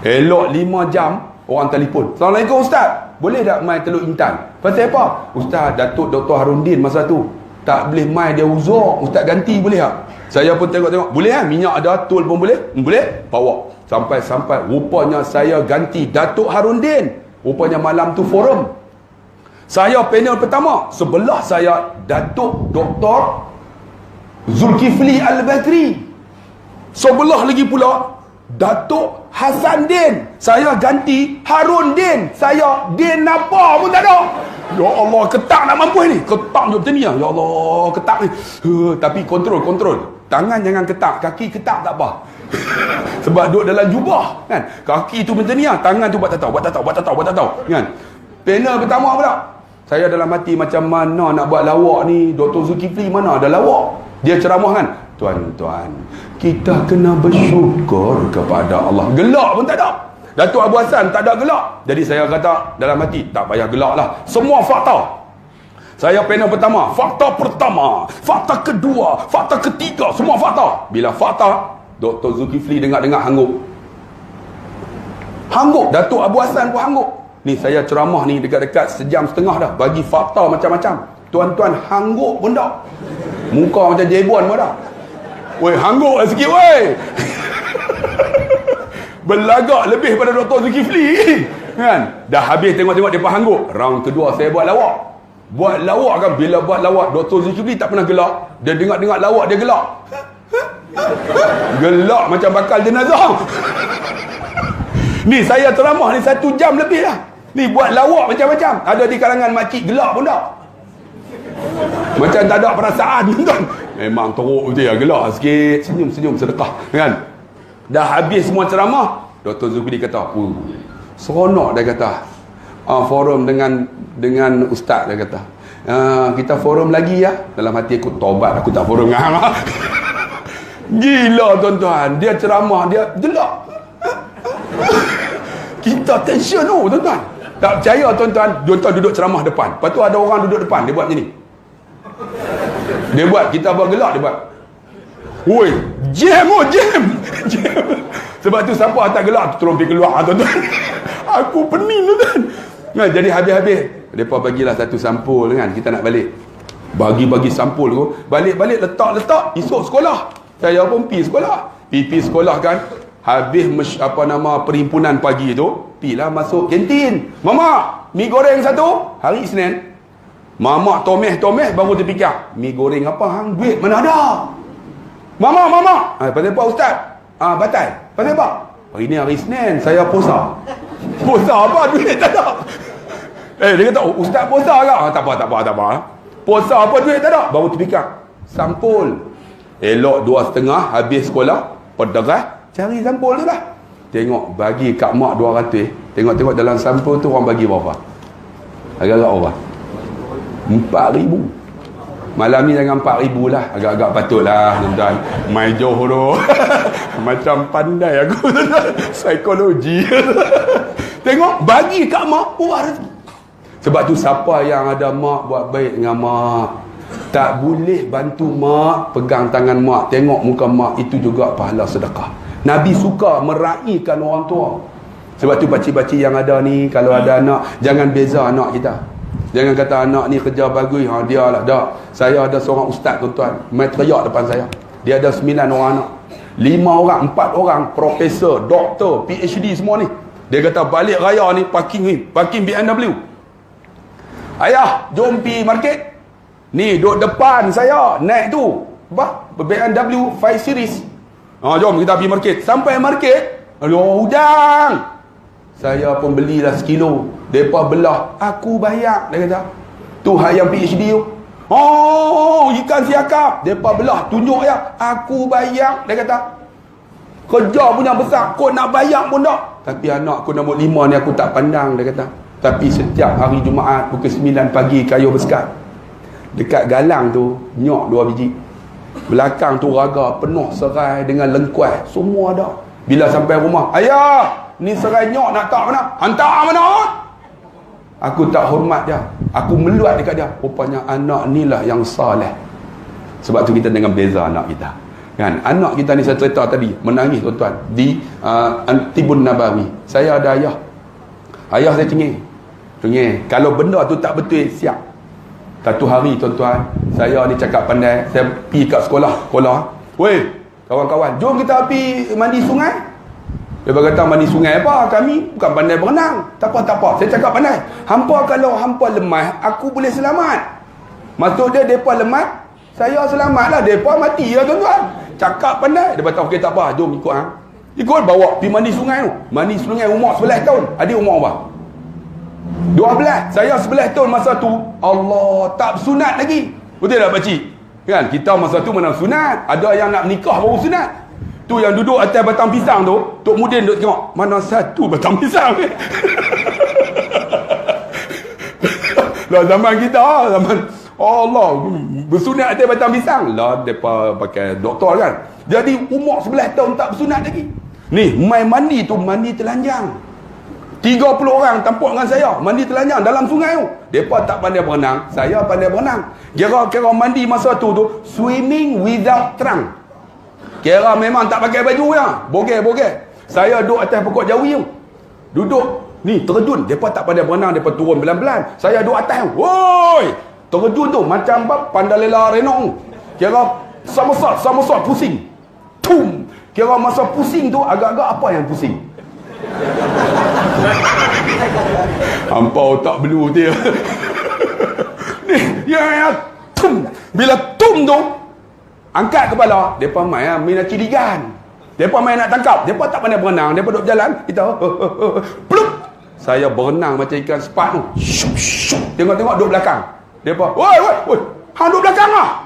Elok 5 jam orang telefon. Assalamualaikum Ustaz, boleh tak mai Teluk Intan? Pasal apa? Ustaz, Datuk Dr. Harundin masa tu tak boleh mai, dia uzur. Ustaz ganti boleh tak? Saya pun tengok-tengok, boleh kan? Minyak ada, tol pun boleh? Boleh? Bawa. Sampai rupanya saya ganti Datuk Harundin. Rupanya malam tu forum. Saya panel pertama, sebelah saya Datuk Dr. Zulkifli Al-Badri. Sebelah lagi pula Datuk Hasan Din. Saya ganti Harun Din. Saya Din apa pun tak ada. Ya Allah, ketak nak mampu ni. Ketak je macam ni lah. Ya Allah, ketak ni. Tapi kontrol. Tangan jangan ketak, kaki ketak tak apa. Sebab duduk dalam jubah kan. Kaki tu macam ni lah, tangan tu buat tak tahu kan. Panel pertama pula, saya dalam hati macam mana nak buat lawak ni. Dr. Zulkifli mana ada lawak. Dia ceramah kan, tuan-tuan, kita kena bersyukur kepada Allah. Gelak pun tak ada. Datuk Abu Hassan tak ada gelak. Jadi saya kata dalam hati, tak payah gelak lah, semua fakta. Saya panel pertama, fakta pertama, fakta kedua, fakta ketiga, semua fakta. Bila fakta, Dr. Zulkifli dengar-dengar hangguk. Datuk Abu Hassan pun hangguk. Ni saya ceramah ni dekat-dekat sejam setengah dah, bagi fakta macam-macam. Tuan-tuan hangguk pun tak. Muka macam jebon pun dah. Weh, hangguk lah sikit weh. Berlagak lebih pada Dr. Zulkifli kan. Dah habis tengok-tengok dia hangguk. Round kedua saya buat lawak kan. Bila buat lawak, Dr. Zulkifli tak pernah gelak. Dia dengar-dengar lawak dia gelak. Gelak macam bakal jenazah. Ni saya ceramah ni 1 jam lebih lah. Ni buat lawak macam-macam. Ada di kalangan makcik gelak pun tak. Macam tak ada perasaan tuan. Memang teruk betul ya, gelak sikit, senyum-senyum sedekah kan. Dah habis semua ceramah, Dr. Zulkifli kata, seronok dia kata. Forum dengan ustaz dia kata. Kita forum lagi ya. Dalam hati aku, tobat aku tak forum dengan hang. Gila tuan-tuan, dia ceramah dia gelak. Kita tension tu tuan-tuan. Tak percaya tuan-tuan, tuan-tuan duduk ceramah depan. Lepas tu ada orang duduk depan, dia buat macam ni. Dia buat, kita buat gelak, dia buat. Woi, jam. Sebab tu siapa tak gelak, tolong pergi keluar tuan-tuan. Aku pening tuan-tuan. Nah, jadi habis-habis, mereka bagilah satu sampul kan, kita nak balik. Bagi sampul tu, balik-balik letak, esok sekolah. Saya pun pergi sekolah kan. Habis perhimpunan pagi tu, pilah masuk kantin. Mama, mi goreng satu. Hari Isnin. Mama tomeh baru terfikir, mi goreng apa hang, duit mana ada. Mama. Pasal apa ustaz? Batal. Pasal apa? Hari ni hari Isnin, saya puasa. Puasa apa? Duit tak ada. Dia kata, ustaz puasa ke? Tak apa. Puasa apa, duit tak ada? Baru terfikir, sampul. Elok 2.30 habis sekolah, pederah, cari sampul tu lah. Tengok, bagi kat mak 200. Tengok dalam sampul tu orang bagi berapa? Agak-agak orang 4,000. Malam ni jangan 4,000 lah. Agak-agak patut lah tuan-tuan. Mai Johor macam pandai aku psikologi. Tengok, bagi kat mak rezeki. Sebab tu siapa yang ada mak, buat baik dengan mak. Tak boleh bantu mak, pegang tangan mak, tengok muka mak, itu juga pahala sedekah. Nabi suka meraihkan orang tua. Sebab tu pakcik-pakcik yang ada ni, kalau ada anak, jangan beza anak kita. Jangan kata anak ni kerja bagus, dia lah. Tak. Saya ada seorang ustaz tuan-tuan, main teriak depan saya. Dia ada 9 orang anak. 5 orang, 4 orang profesor, doktor, PhD semua ni. Dia kata balik raya ni parking BMW. Ayah, jom pergi market. Ni duduk depan saya, naik tu BMW 5 Series. Jom kita pergi market. Sampai market, hudang. Saya pun belilah sekilo. Mereka belah, aku bayar. Dia kata, tu hak yang PhD tu. Ikan siakap. Mereka belah, tunjuk ya, aku bayar. Dia kata, kerja punya besar, kau nak bayar pun tak. Tapi anak aku nombor 5 ni aku tak pandang. Dia kata, tapi setiap hari Jumaat pukul 9 pagi kayu bersekat. Dekat galang tu, nyok 2 biji. Belakang tu raga penuh serai dengan lengkuas. Semua ada. Bila sampai rumah, ayah, ni serai nyok nak tak mana? Hantar mana? Aku tak hormat dia. Aku meluat dekat dia. Rupanya anak ni lah yang saleh. Sebab tu kita dengan beza anak kita. Kan, anak kita ni saya cerita tadi menangis tuan-tuan di Tibun Nabawi. Saya ada ayah. Ayah saya cengih. Kalau benda tu tak betul, siap. Satu hari tuan-tuan, saya ni cakap pandai, saya pergi kat sekolah. Weh, kawan-kawan, jom kita pergi mandi sungai. Dia berkata, mandi sungai apa? Kami bukan pandai berenang. Tak apa. Saya cakap pandai. Hampa kalau hampa lemah, aku boleh selamat. Maksud dia, mereka lemah, saya selamatlah. Mereka mati lah tuan-tuan. Cakap pandai. Dia berkata, okey tak apa, jom ikut hang. Ikut bawa pergi mandi sungai tu. Mandi sungai umur 11 tahun. Adik umur apa? 12. Saya 11 tahun masa tu. Allah, tak sunat lagi. Betul tak pakcik? Kan, kita masa tu mana sunat. Ada yang nak menikah baru sunat. Tu yang duduk atas batang pisang tu, Tok Mudin duduk tengok, mana satu batang pisang. Lah zaman kita, zaman Allah, bersunat atas batang pisang. Lah mereka pakai doktor kan. Jadi umur 11 tahun tak bersunat lagi. Ni, main mandi tu, mandi telanjang. 30 orang tampuk dengan saya, mandi telanjang dalam sungai tu. Mereka tak pandai berenang, saya pandai berenang. Kira-kira mandi masa tu, swimming without trunk. Kira memang tak pakai baju ya. Bogel. Saya duduk atas pokok jawi tu. Duduk. Ni terjun. Mereka tak pandai berenang. Mereka turun belan-belan. Saya duduk atas tu. Woi. Terjun tu. Macam Pandalela Renong. Kira sama-sama pusing. Tum. Kira masa pusing tu agak-agak apa yang pusing? Hampa otak belu dia. Ni. Ya. Tum. Bila tum tu. Angkat kepala, depa main nak ciligan. Depa main nak tangkap, depa tak pandai berenang, depa duduk berjalan, kita plup. Saya berenang macam ikan sepat tu. Tengok-tengok duduk belakang. Depa, woi, hang duduk belakang ah.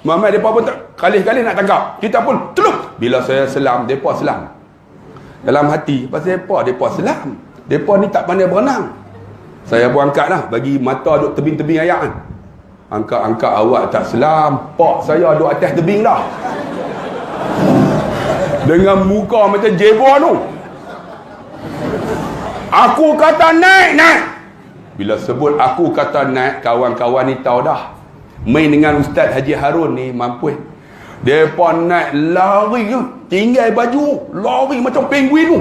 Mai depa pun kali-kali nak tangkap. Kita pun telup. Bila saya selam, depa selam. Dalam hati, pasal depa selam. Depa ni tak pandai berenang. Saya pun angkatlah, bagi mata duduk tebing-tebing ayak kan. Angkat awak tak selam. Pak saya duduk atas tebing dah. Dengan muka macam jebon tu. Aku kata naik. Bila sebut aku kata naik, kawan-kawan ni tahu dah. Main dengan Ustaz Haji Harun ni mampu. Mereka naik lari tu. Tinggal baju. Lari macam penguin tu.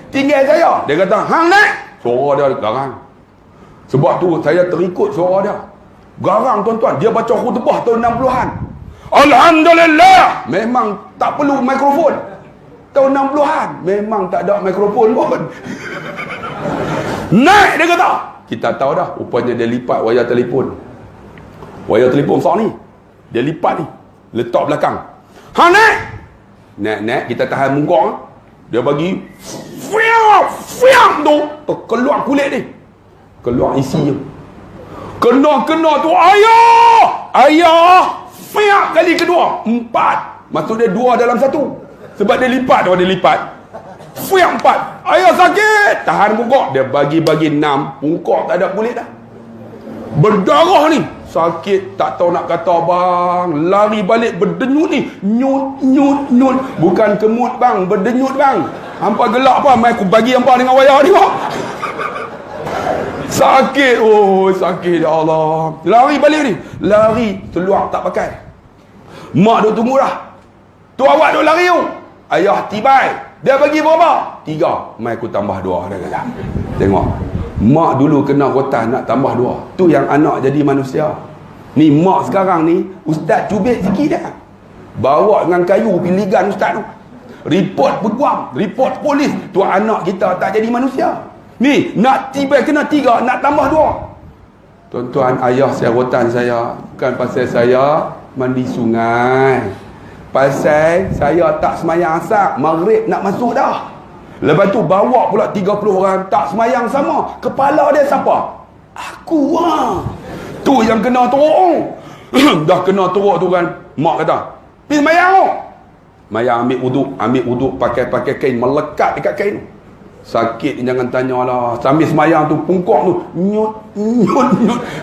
Tinggal saya. Dia kata, hang naik. Suara dia garang. Sebab tu saya terikut suara dia. Garang tuan-tuan. Dia baca khutbah tahun 60-an. Alhamdulillah. Memang tak perlu mikrofon. Tahun 60-an. Memang tak ada mikrofon pun. Naik dia kata. Kita tahu dah. Rupanya dia lipat wayar telefon. Wayar telefon besar ni. Dia lipat ni. Letak belakang. Ha naik. Naik. Kita tahan mungkok. Dia bagi. Fiam tu. Keluar kulit ni. Keluar isi tu. Kena tu ayah fiak kali kedua 4. Maksud dia 2 dalam 1. Sebab dia lipat fiak 4. Ayah sakit, tahan pungkok. Dia bagi 6. Pungkok tak ada kulit dah, berdarah ni. Sakit tak tahu nak kata bang. Lari balik berdenyut ni. Nyut. Bukan kemut bang, berdenyut bang. Hampa gelak apa? Mai aku bagi hampa dengan wayar ni kok. Sakit, sakit ya Allah. Lari balik ni. Lari, seluar tak pakai. Mak duk tunggu dah. Tu awak duk lari tu. Ayah tibai. Dia bagi berapa? 3. Mai aku tambah 2 dia kata. Tengok. Mak dulu kena rotan nak tambah 2. Tu yang anak jadi manusia. Ni mak sekarang ni, ustaz cubit sikit dah. Bawa dengan kayu piligan ustaz tu. Report peguam, report polis. Tu anak kita tak jadi manusia. Ni, nak tiba kena 3, nak tambah 2. Tuan-tuan, ayah saya rotan saya. Bukan pasal saya mandi sungai. Pasal saya tak semayang asar. Maghrib nak masuk dah. Lepas tu bawa pula 30 orang tak semayang sama. Kepala dia siapa? Aku lah. Tu yang kena teruk. Dah kena teruk tu kan. Mak kata, pergi semayang tu. Mayang ambil wuduk pakai kain melekat dekat kain tu. Sakit jangan tanyalah. Sambil semayang tu pungkok tu nyut.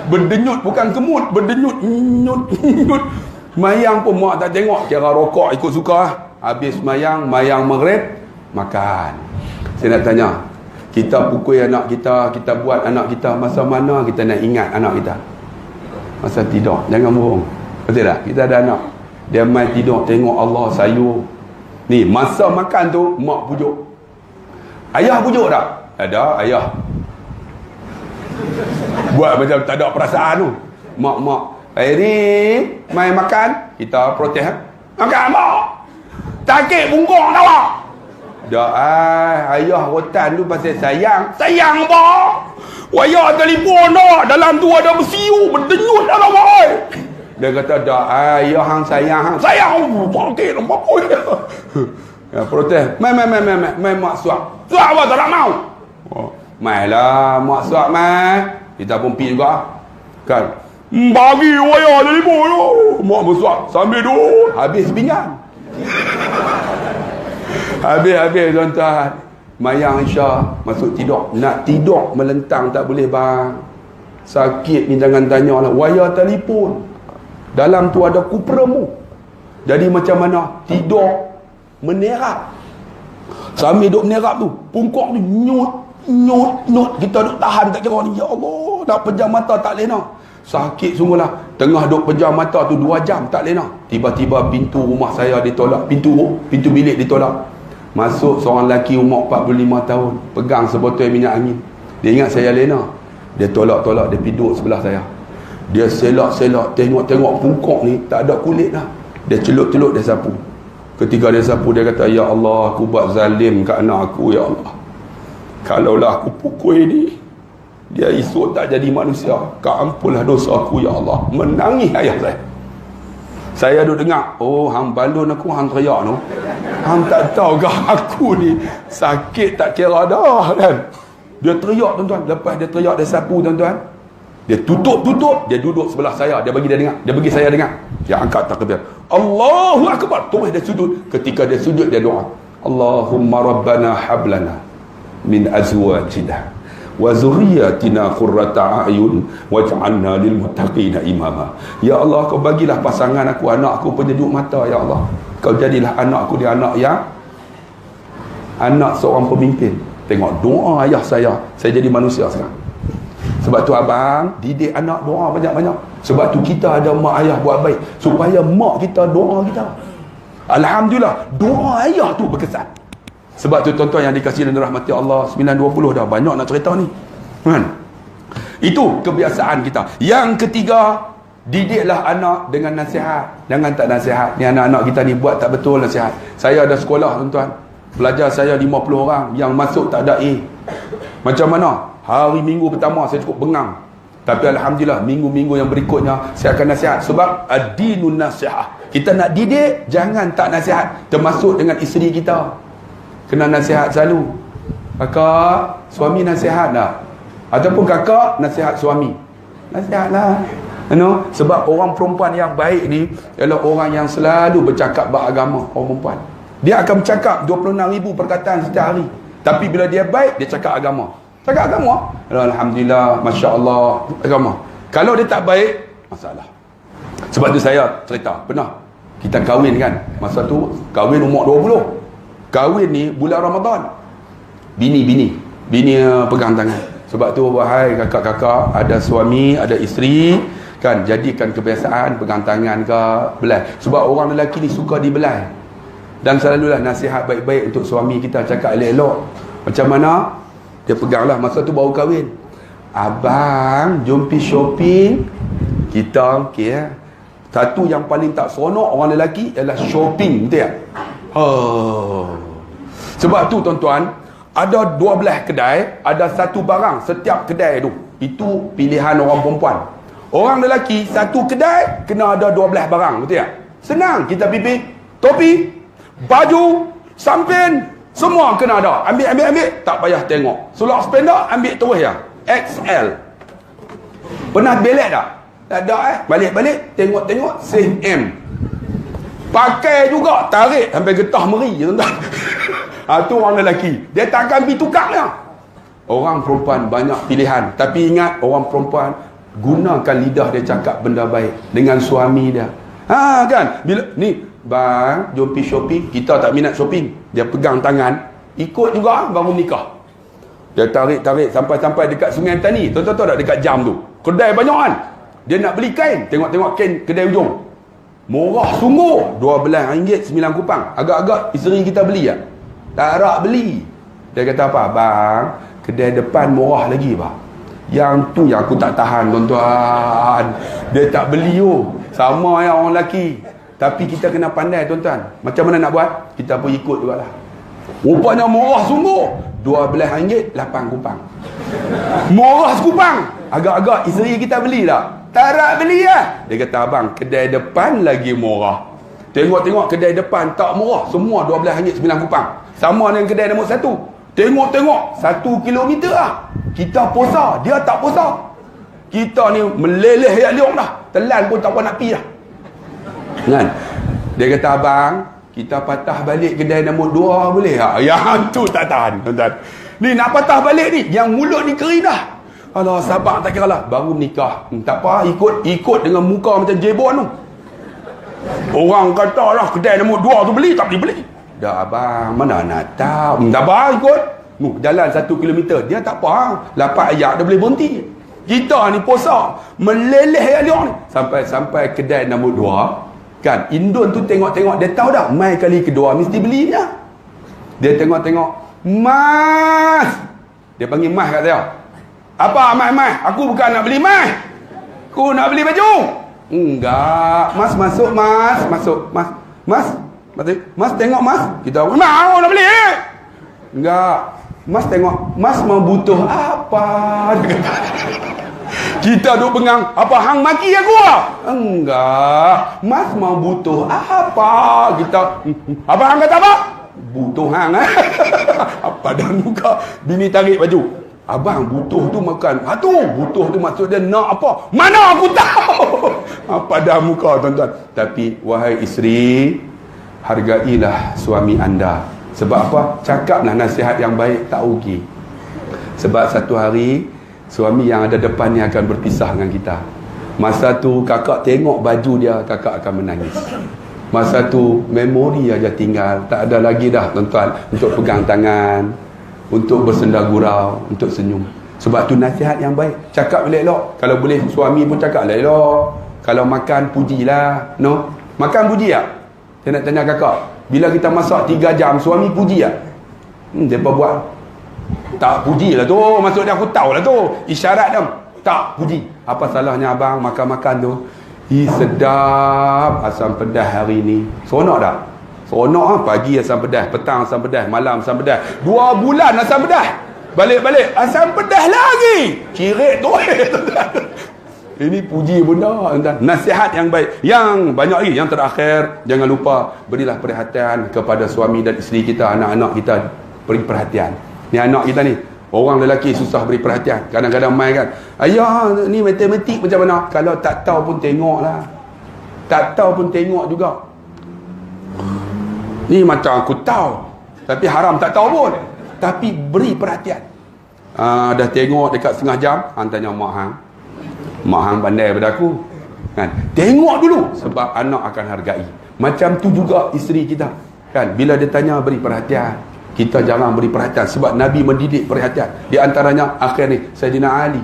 Berdenyut, bukan kemut, berdenyut nyut. Mayang pun mak tak tengok, kira rokok ikut suka. Habis mayang maghrib makan. Saya nak tanya, kita pukul anak kita, kita buat anak kita, masa mana kita nak ingat anak kita? Masa tidur. Jangan bohong. Betul tak? Kita ada anak. Dia main tidur tengok Allah sayur. Ni masa makan tu mak pujuk. Ayah pujuk tak? Ada ayah. Buat macam tak ada perasaan tu. Mak ni main makan, kita protes. Makan mak. Sakit bungkuk tau tak? Dah ayah rotan tu pasal sayang. Sayang apa? Wayah telefon dah. Dalam tu ada bersiu, berdenyut dalam mak. Dia kata dah ayah hang sayang hang. Sayang sakit apa pun. Ya protes. Mai mak suap. Suap apa tak nak mau? Oh, mailah mak suap mai. Kita pun pergi juga. Kan. Bagi wayah telefon tu. Mak bersuap sambil tu habis pinggan. Habis tuan-tuan. Mayang Isya masuk tidur. Nak tidur melentang tak boleh bang. Sakit ni jangan tanya lah. Wayar telefon. Dalam tu ada kupremu. Jadi macam mana? Tidur menerap. Sambil duduk menerap tu, pungkok ni nyut. Kita duduk tahan tak kira ni. Ya Allah, nak pejam mata tak lena. Sakit sungguhlah. Tengah duduk pejam mata tu 2 jam tak lena. Tiba-tiba pintu rumah saya ditolak. Pintu bilik ditolak. Masuk seorang lelaki umur 45 tahun, pegang sebotol minyak angin. Dia ingat saya lena. Dia tolak, dia pergi duduk sebelah saya. Dia selak, tengok pungkok ni tak ada kulit dah. Dia celup-celup, dia sapu. Ketika dia sapu, dia kata, ya Allah, aku buat zalim kat anak aku, ya Allah. Kalaulah aku pukul ni, dia esok tak jadi manusia. Kau ampunlah dosa aku, ya Allah. Menangis ayah saya. Saya duduk dengar, oh hang balun aku, hang teriak tu. Hang tak tahu ke aku ni sakit tak kira dah kan. Dia teriak tuan-tuan. Lepas dia teriak, dia sapu tuan-tuan. Dia tutup, dia duduk sebelah saya. Dia bagi dia dengar. Dia bagi saya dengar. Dia angkat takbir. Allahu Akbar. Terus dia sujud. Ketika dia sujud, dia doa. Allahumma rabbana hablana min azwajina wa zurriyatina qurrata a'yun waj'alna lil muttaqina imama. Ya Allah, kau bagilah pasangan aku, anak aku penyejuk mata, ya Allah. Kau jadilah anak aku dia anak yang anak seorang pemimpin. Tengok doa ayah saya jadi manusia sekarang. Sebab tu abang didik anak doa banyak-banyak. Sebab tu kita ada mak ayah buat baik supaya mak kita doa kita. Alhamdulillah, doa ayah tu berkesan. Sebab tu tuan-tuan yang dikasihi dan dirahmati Allah, 9.20 dah banyak nak cerita ni. Kan? Itu kebiasaan kita. Yang ketiga, didiklah anak dengan nasihat. Jangan tak nasihat. Ni anak-anak kita ni buat tak betul nasihat. Saya ada sekolah tuan-tuan. Pelajar saya 50 orang, yang masuk tak ada A. Macam mana? Hari minggu pertama saya cukup bengang. Tapi alhamdulillah minggu-minggu yang berikutnya saya akan nasihat. Sebab ad-dinun nasihat. Kita nak didik, jangan tak nasihat. Termasuk dengan isteri kita. Kena nasihat selalu. Kakak, suami nasihat tak? Ataupun kakak nasihat suami. Nasihatlah. You know? Sebab orang perempuan yang baik ni ialah orang yang selalu bercakap beragama. Orang perempuan, dia akan bercakap 26,000 perkataan setiap hari. Tapi bila dia baik, dia cakap agama. Cakap agama, alhamdulillah, masya Allah, agama. Kalau dia tak baik, masalah. Sebab tu saya cerita, pernah kita kahwin kan. Masa tu kahwin umur 20. Kahwin ni bulan Ramadan. Bini pegang tangan. Sebab tu wahai kakak-kakak, ada suami, ada isteri, kan, jadikan kebiasaan pegang tangan ke belai. Sebab orang lelaki ni suka dibelai. Dan selalulah nasihat baik-baik untuk suami kita, cakap elok-elok. Macam mana? Dia peganglah, masa tu baru kahwin. Abang, jom pergi shopping. Kita okey ya. Satu yang paling tak seronok orang lelaki ialah shopping, betul tak? Sebab tu tuan-tuan, ada 12 kedai, ada satu barang setiap kedai tu. Itu pilihan orang perempuan. Orang lelaki satu kedai kena ada 12 barang, betul tak? Senang, kita pipik topi, baju, sampin, semua kena ada. Ambil, tak payah tengok. Sulak sependek, ambil terus ya. XL. Pernah belet tak? Tak ada Balik-balik, tengok-tengok, save M. Pakai juga, tarik sampai getah meri, tuan-tuan. Tu orang lelaki. Dia takkan pergi tukar lah. Orang perempuan banyak pilihan. Tapi ingat, orang perempuan gunakan lidah dia cakap benda baik dengan suami dia. Kan? Bila ni, bang, jom pergi shopping. Kita tak minat shopping. Dia pegang tangan, ikut juga baru nikah. Dia tarik sampai dekat Sungai Tani. Tuan-tuan tahu tak dekat jam tu? Kedai banyak kan? Dia nak beli kain, tengok kain kedai ujung. Murah sungguh. RM12.9. Agak-agak isteri kita beli tak? Tak nak beli. Dia kata apa? Bang, kedai depan murah lagi bang. Yang tu yang aku tak tahan tuan-tuan. Dia tak beli sama yang orang lelaki. Tapi kita kena pandai tuan-tuan. Macam mana nak buat? Kita pun ikut jugalah. Rupanya murah sungguh. RM12.8. Murah sekupang. Agak-agak isteri kita beli tak? Tak nak beli lah. Dia kata, abang, kedai depan lagi murah. Tengok-tengok kedai depan tak murah. Semua RM12.9. Sama dengan kedai nombor 1. Tengok-tengok 1 kilometer lah. Kita posa, dia tak posa. Kita ni meleleh yak liung dah. Telan pun tak apa nak pi dah. Kan? Dia kata, abang, kita patah balik kedai nombor 2 boleh tak? Yang tu tak tahan, tuan-tuan. Ni nak patah balik ni, yang mulut ni kering dah. Alah, sabar tak kira lah. Baru menikah. Tak apa, ikut dengan muka macam jebon tu. Orang kata lah, kedai nombor 2 tu beli, tak beli. Dah abang, mana nak tahu. Tak apa, ikut. Jalan 1 kilometer. Dia tak apa. Lapak ayak, dia boleh berhenti. Kita ni posa. Meleleh ayak liang ni. Sampai kedai nombor 2. Kan, Indon tu tengok-tengok. Dia tahu dah, mai kali kedua mesti belinya. Dia tengok-tengok. Mas! Dia panggil Mas kat saya. Apa Mas? Aku bukan nak beli Mas. Aku nak beli baju. Enggak. Mas masuk Mas. Masuk. Mas tengok Mas. Kita mau nak beli. Enggak. Mas tengok. Mas mau butuh apa? Kita duk bengang. Apa hang maki aku? Enggak. Mas mau butuh apa? Kita. Apa hang kata apa? Butuh hang. Apa dah muka. Bini tarik baju. Abang, butuh tu makan. Tu butuh tu maksud dia nak apa? Mana aku tahu. Apa dah muka tuan-tuan. Tapi wahai isteri, hargailah suami anda. Sebab apa? Cakaplah nasihat yang baik, tak rugi. Sebab satu hari suami yang ada depan ni akan berpisah dengan kita. Masa tu kakak tengok baju dia, kakak akan menangis. Masa tu memori aja tinggal. Tak ada lagi dah tuan-tuan untuk pegang tangan, untuk bersenda gurau, untuk senyum. Sebab tu nasihat yang baik. Cakap elok-elok. Kalau boleh suami pun cakap elok. Kalau makan, pujilah. No? Makan puji tak? Saya nak tanya kakak. Bila kita masak 3 jam, suami puji tak? Mereka buat. Tak puji lah tu. Maksud dia aku tahu lah tu. Isyarat dia. Tak puji. Apa salahnya abang makan-makan tu? Sedap asam pedas hari ni. Seronok tak? Seronok pagi asam pedas, petang asam pedas, malam asam pedas. 2 bulan asam pedas. Balik-balik asam pedas lagi. Cirit tu. Ini puji bunda. Nasihat yang baik. Yang banyak lagi. Yang terakhir, jangan lupa berilah perhatian kepada suami dan isteri kita, anak-anak kita. Beri perhatian. Ni anak kita ni, orang lelaki susah beri perhatian. Kadang-kadang main kan, ayah ni matematik macam mana? Kalau tak tahu pun tengoklah. Tak tahu pun tengok juga. Ni macam aku tahu, tapi haram tak tahu pun. Tapi beri perhatian. Dah tengok dekat setengah jam, tanya mak hang. Mak hang pandai daripada aku. Kan? Tengok dulu, sebab anak akan hargai. Macam tu juga isteri kita. Kan? Bila dia tanya, beri perhatian. Kita jangan beri perhatian, sebab Nabi mendidik perhatian. Di antaranya akhir ni Sayyidina Ali.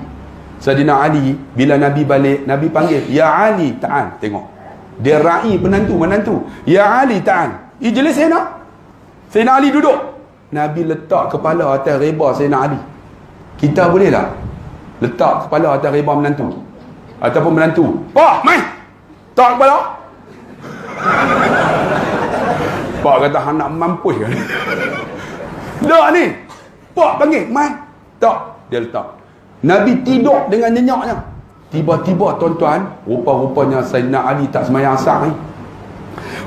Sayyidina Ali, bila Nabi balik, Nabi panggil, ya Ali, ta'an. Tengok, dia ra'i menantu. Ya Ali, ta'an. Ijlis Sayyidina Ali duduk. Nabi letak kepala atas reba Sayyidina Ali. Kita boleh tak letak kepala atas reba menantu? Ataupun menantu, Pak, mai tak kepala. Pak kata, hang nak mampus kan? Tak ni, Pak panggil, mai tak, dia letak. Nabi tidur dengan nyenyaknya. Tiba-tiba tuan-tuan, rupa-rupanya Sayyidina Ali tak semayang asar ni.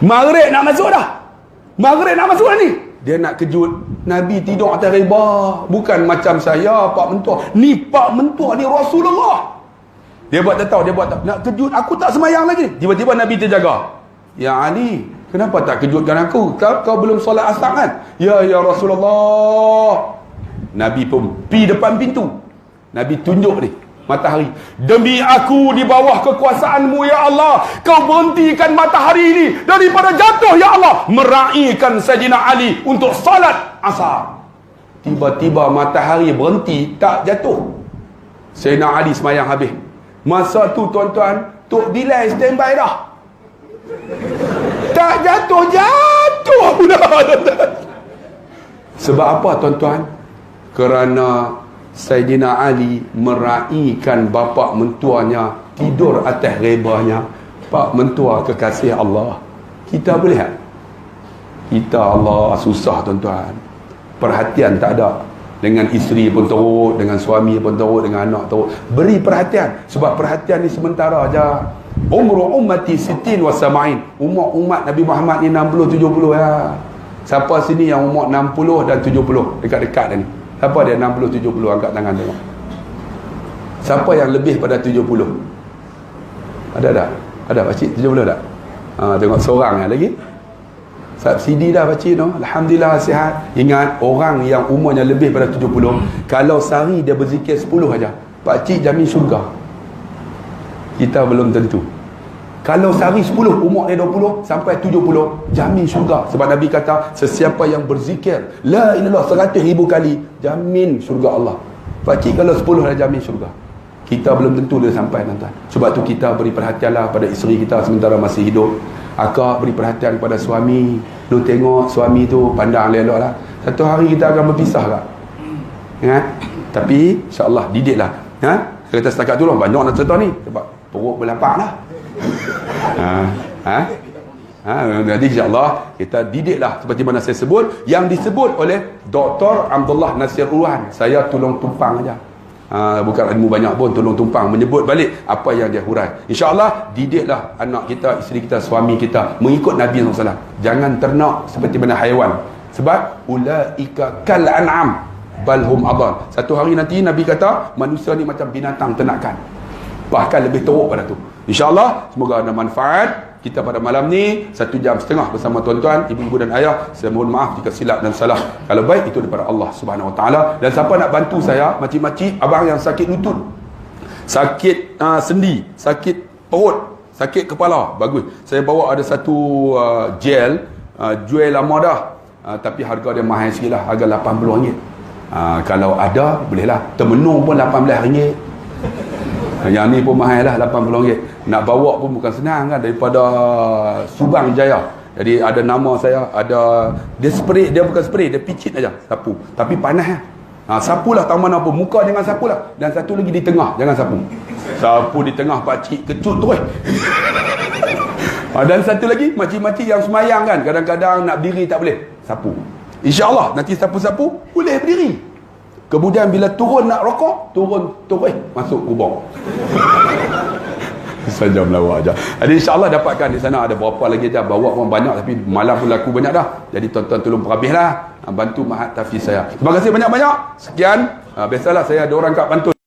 Maghrib nak masuk dah. Maghrib nak masuk dah ni. Dia nak kejut. Nabi tidur atas reba. Bukan macam saya, Pak Mentua. Ni Pak Mentua ni Rasulullah. Dia buat tak tahu. Nak kejut, aku tak semayang lagi. Tiba-tiba Nabi terjaga. Ya Ali, kenapa tak kejutkan aku? Kau belum solat asar kan? Ya Rasulullah. Nabi pun pergi depan pintu. Nabi tunjuk ni matahari. Demi aku di bawah kekuasaanmu ya Allah, kau berhentikan matahari ini daripada jatuh ya Allah, meraihkan Sayyidina Ali untuk salat asar. Tiba-tiba matahari berhenti, tak jatuh. Sayyidina Ali semayang habis. Masa tu tuan-tuan, Tok Bilal standby dah. Tak jatuh pula. Sebab apa tuan-tuan? Kerana Saidina Ali meraihkan bapa mentuanya tidur atas rebahnya. Pak mentua kekasih Allah. Kita boleh tak? Kita Allah susah tuan-tuan. Perhatian tak ada. Dengan isteri pun teruk, dengan suami pun teruk, dengan anak teruk. Beri perhatian. Sebab perhatian ni sementara aja. Umru ummati sitin wa sama'in. Umur umat Nabi Muhammad ni 60-70 ya. Siapa sini yang umur 60 dan 70? Dekat-dekat ni. Siapa dia 60-70? Angkat tangan tengok. Siapa yang lebih pada 70? Ada tak? Ada pakcik 70 tak? Tengok seorang lagi. Subsidi dah pakcik tu. Alhamdulillah sihat. Ingat, orang yang umurnya lebih pada 70, kalau sehari dia berzikir 10 aja, pakcik jamin syurga. Kita belum tentu. Kalau sehari 10, umur dia 20 sampai 70, jamin syurga. Sebab Nabi kata, sesiapa yang berzikir la ilallah 100,000 kali, jamin syurga Allah. Pakcik kalau 10 dah jamin syurga. Kita belum tentu dia sampai tuan-tuan. Sebab tu kita beri perhatianlah pada isteri kita sementara masih hidup. Akak beri perhatian kepada suami. Lu tengok suami tu pandang elok lah. Satu hari kita akan berpisah tak? Ya? Tapi insyaAllah didiklah. Ha? Saya kata setakat tu lah, banyak nak cerita ni. Sebab perut berlapak lah. Jadi insyaAllah kita didiklah seperti mana saya sebut. Yang disebut oleh Dr. Abdullah Nasir Urwan. Saya tolong tumpang aja. Bukan ilmu banyak pun, tolong tumpang menyebut balik apa yang dia hurai. InsyaAllah didiklah anak kita, isteri kita, suami kita mengikut Nabi SAW. Jangan ternak seperti mana haiwan. Sebab ulaika kal an'am balhum adhan. Satu hari nanti Nabi kata manusia ni macam binatang ternakan, bahkan lebih teruk pada tu. InsyaAllah semoga ada manfaat. Kita pada malam ni 1.5 jam bersama tuan-tuan, ibu-ibu dan ayah. Saya mohon maaf jika silap dan salah. Kalau baik itu daripada Allah Subhanahu Wa Taala. Dan siapa nak bantu saya, makcik-makcik, abang yang sakit lutut, sakit sendi, sakit perut, sakit kepala, bagus. Saya bawa ada satu gel, jual lama dah, tapi harga dia mahal sikit lah, harga RM80. Kalau ada, bolehlah. Termenung pun RM18. Yang ni pun mahal lah, RM80. Nak bawa pun bukan senang kan, daripada Subang Jaya. Jadi ada nama saya, ada dia spray, dia bukan spray, dia picit aja sapu. Tapi panas sapulah tak mana pun, muka jangan sapulah. Dan satu lagi di tengah, jangan sapu. Sapu di tengah pakcik kecut terus. Dan satu lagi, makcik-makcik yang semayang kan, kadang-kadang nak berdiri tak boleh, sapu. InsyaAllah nanti sapu-sapu boleh berdiri. Kemudian bila turun nak rokok, turun masuk kubur. Saja melawak aja. Jadi insyaAllah dapatkan di sana ada berapa lagi aja. Bawa pun banyak tapi malam pun laku banyak dah. Jadi tuan-tuan tolong perhabislah, bantu Mahat Tafiz saya. Terima kasih banyak-banyak. Sekian. Biasalah saya ada orang kat Bantul.